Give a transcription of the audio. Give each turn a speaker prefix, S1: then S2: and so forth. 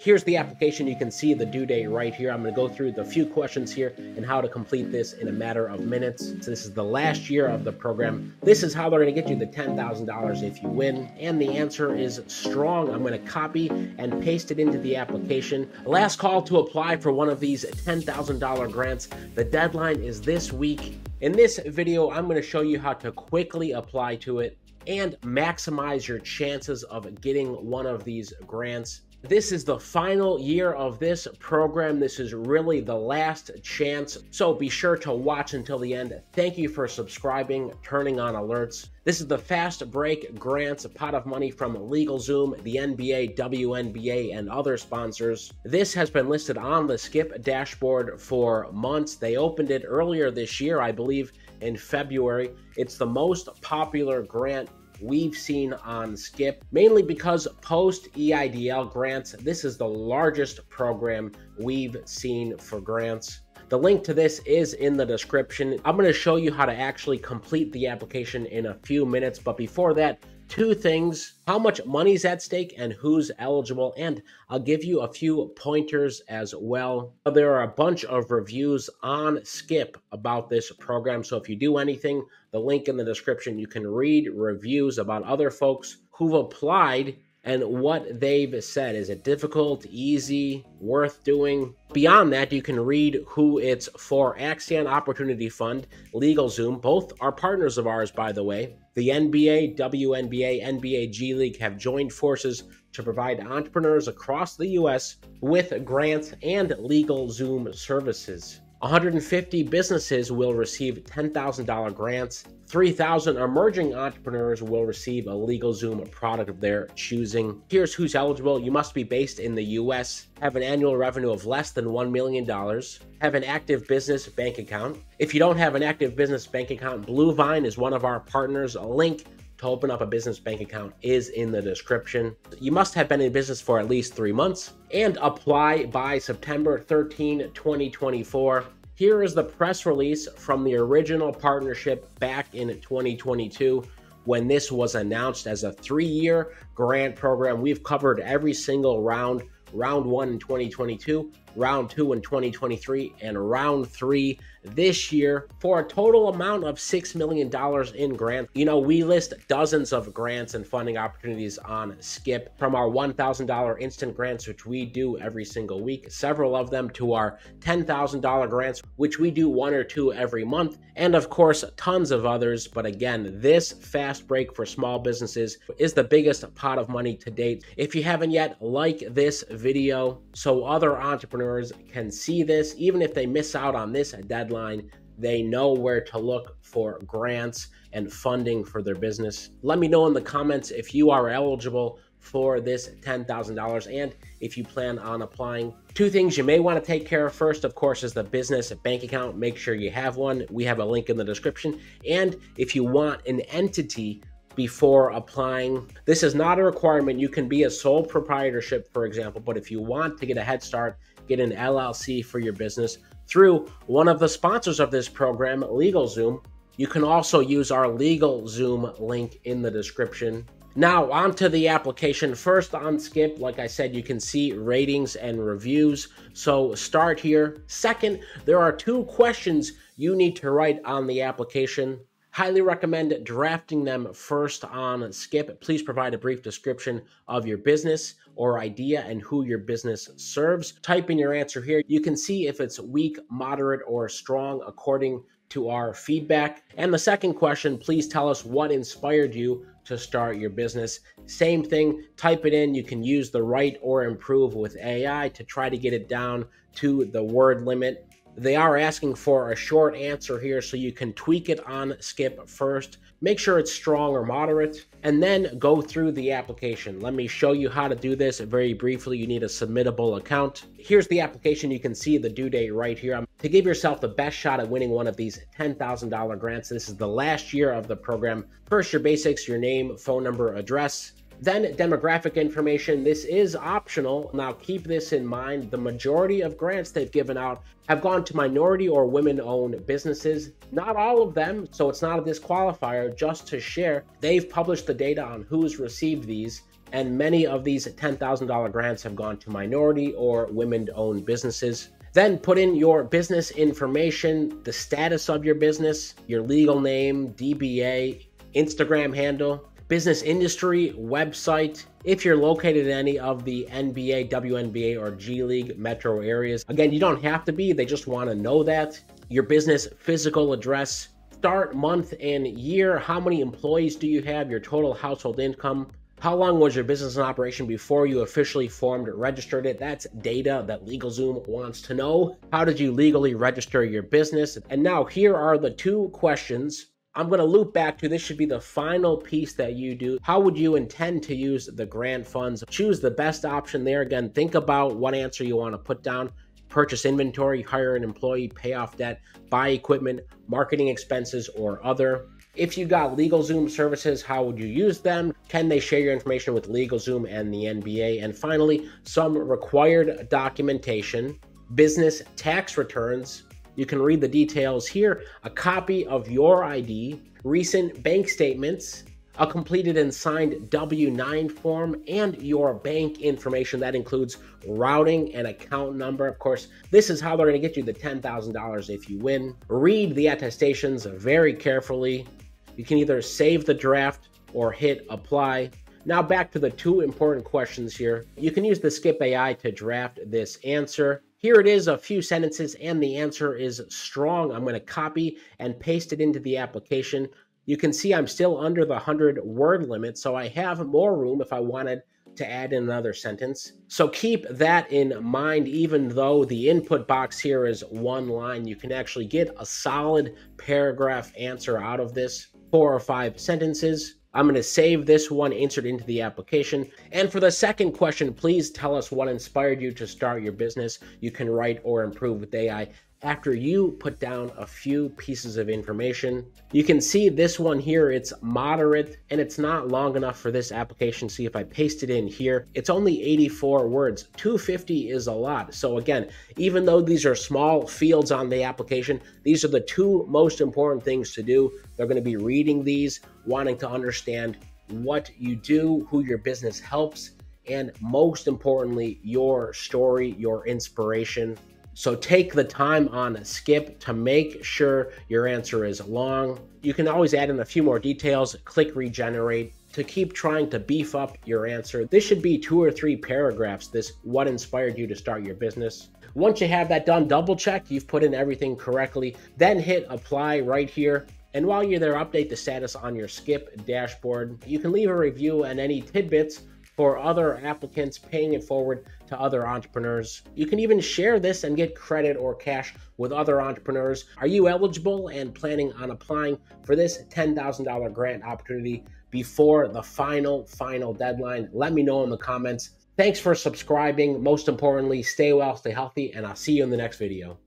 S1: Here's the application. You can see the due date right here. I'm going to go through the few questions here and how to complete this in a matter of minutes. So this is the last year of the program. This is how they're going to get you the $10,000 if you win. And the answer is strong. I'm going to copy and paste it into the application. Last call to apply for one of these $10,000 grants. The deadline is this week. In this video, I'm going to show you how to quickly apply to it and maximize your chances of getting one of these grants. This is the final year of this program. This is really the last chance, so be sure to watch until the end. Thank you for subscribing, turning on alerts. This is the FastBreak grants, a pot of money from LegalZoom, the NBA, WNBA, and other sponsors. This has been listed on the Skip dashboard for months. They opened it earlier this year, I believe in February. It's the most popular grant we've seen on Skip, mainly because post-EIDL grants, this is the largest program we've seen for grants. The link to this is in the description. I'm going to show you how to actually complete the application in a few minutes, but before that, two things: how much money's at stake and who's eligible, and I'll give you a few pointers as well. There are a bunch of reviews on Skip about this program, so if you do anything, the link in the description, you can read reviews about other folks who've applied and what they've said. Is it difficult, easy, worth doing? Beyond that, you can read who it's for. Axion Opportunity Fund, LegalZoom, both are partners of ours, by the way. The NBA, WNBA, NBA G League have joined forces to provide entrepreneurs across the U.S. with grants and LegalZoom services. 150 businesses will receive $10,000 grants. 3,000 emerging entrepreneurs will receive a LegalZoom product of their choosing. Here's who's eligible. You must be based in the U.S., have an annual revenue of less than $1 million, have an active business bank account. If you don't have an active business bank account, Bluevine is one of our partners. A link to open up a business bank account is in the description. You must have been in business for at least 3 months and apply by September 13, 2024. Here is the press release from the original partnership back in 2022 when this was announced as a 3-year grant program. We've covered every single round. Round 1 in 2022, round 2 in 2023, and round 3 this year for a total amount of $6 million in grants. You know, we list dozens of grants and funding opportunities on Skip, from our $1,000 instant grants, which we do every single week, several of them, to our $10,000 grants, which we do 1 or 2 every month, and of course, tons of others. But again, this fast break for small businesses is the biggest pot of money to date. If you haven't yet, like this video so other entrepreneurs can see this. Even if they miss out on this deadline, they know where to look for grants and funding for their business. Let me know in the comments if you are eligible for this $10,000 and if you plan on applying. 2 things you may want to take care of first, of course, is the business bank account. Make sure you have one. We have a link in the description. And if you want an entity before applying, this is not a requirement. You can be a sole proprietorship, for example, but if you want to get a head start, get an LLC for your business through one of the sponsors of this program, LegalZoom. You can also use our LegalZoom link in the description. Now, onto the application. First, on Skip, like I said, you can see ratings and reviews, so start here. Second, there are 2 questions you need to write on the application. Highly recommend drafting them first on Skip. Please provide a brief description of your business or idea and who your business serves. Type in your answer here. You can see if it's weak, moderate, or strong according to our feedback. And the second question, please tell us what inspired you to start your business. Same thing, type it in. You can use the write or improve with AI to try to get it down to the word limit. They are asking for a short answer here, so you can tweak it on Skip first. Make sure it's strong or moderate, and then go through the application. Let me show you how to do this very briefly. You need a submittable account. Here's the application. You can see the due date right here. To give yourself the best shot at winning one of these $10,000 grants, this is the last year of the program. First, your basics, your name, phone number, address. Then demographic information. This is optional. Now keep this in mind. The majority of grants they've given out have gone to minority or women-owned businesses. Not all of them, so it's not a disqualifier. Just to share, they've published the data on who's received these. and many of these $10,000 grants have gone to minority or women-owned businesses. Then put in your business information, the status of your business, your legal name, DBA, Instagram handle, business industry, website, if you're located in any of the NBA, WNBA, or G League metro areas. Again, you don't have to be, they just want to know that. Your business physical address, start, month, and year. How many employees do you have? Your total household income. How long was your business in operation before you officially formed or registered it? That's data that LegalZoom wants to know. How did you legally register your business? And now here are the two questions I'm going to loop back to. This should be the final piece that you do. How would you intend to use the grant funds? Choose the best option there. Again, think about what answer you want to put down. Purchase inventory, hire an employee, pay off debt, buy equipment, marketing expenses, or other. If you got LegalZoom services, how would you use them? Can they share your information with LegalZoom and the NBA? And finally, some required documentation, business tax returns. You can read the details here, a copy of your ID, recent bank statements, a completed and signed W-9 form, and your bank information. That includes routing and account number. Of course, this is how they're going to get you the $10,000 if you win. Read the attestations very carefully. You can either save the draft or hit apply. Now back to the two important questions here. You can use the Skip AI to draft this answer. Here it is, a few sentences, and the answer is strong. I'm going to copy and paste it into the application. You can see I'm still under the 100-word limit, so I have more room if I wanted to add in another sentence. So keep that in mind. Even though the input box here is one line, you can actually get a solid paragraph answer out of this. 4 or 5 sentences. I'm going to save this one, insert into the application. And for the second question, please tell us what inspired you to start your business. You can write or improve with AI after you put down a few pieces of information. You can see this one here, it's moderate and it's not long enough for this application. See, if I paste it in here, it's only 84 words. 250 is a lot. So again, even though these are small fields on the application, these are the two most important things to do. They're going to be reading these, wanting to understand what you do, who your business helps, and most importantly, your story, your inspiration. So take the time on Skip to make sure your answer is long. You can always add in a few more details, click regenerate to keep trying to beef up your answer. This should be 2 or 3 paragraphs, this what inspired you to start your business. Once you have that done, double check you've put in everything correctly, then hit apply right here. And while you're there, update the status on your Skip dashboard. You can leave a review and any tidbits for other applicants, paying it forward to other entrepreneurs. You can even share this and get credit or cash with other entrepreneurs. Are you eligible and planning on applying for this $10,000 grant opportunity before the final deadline? Let me know in the comments. Thanks for subscribing. Most importantly, stay well, stay healthy, and I'll see you in the next video.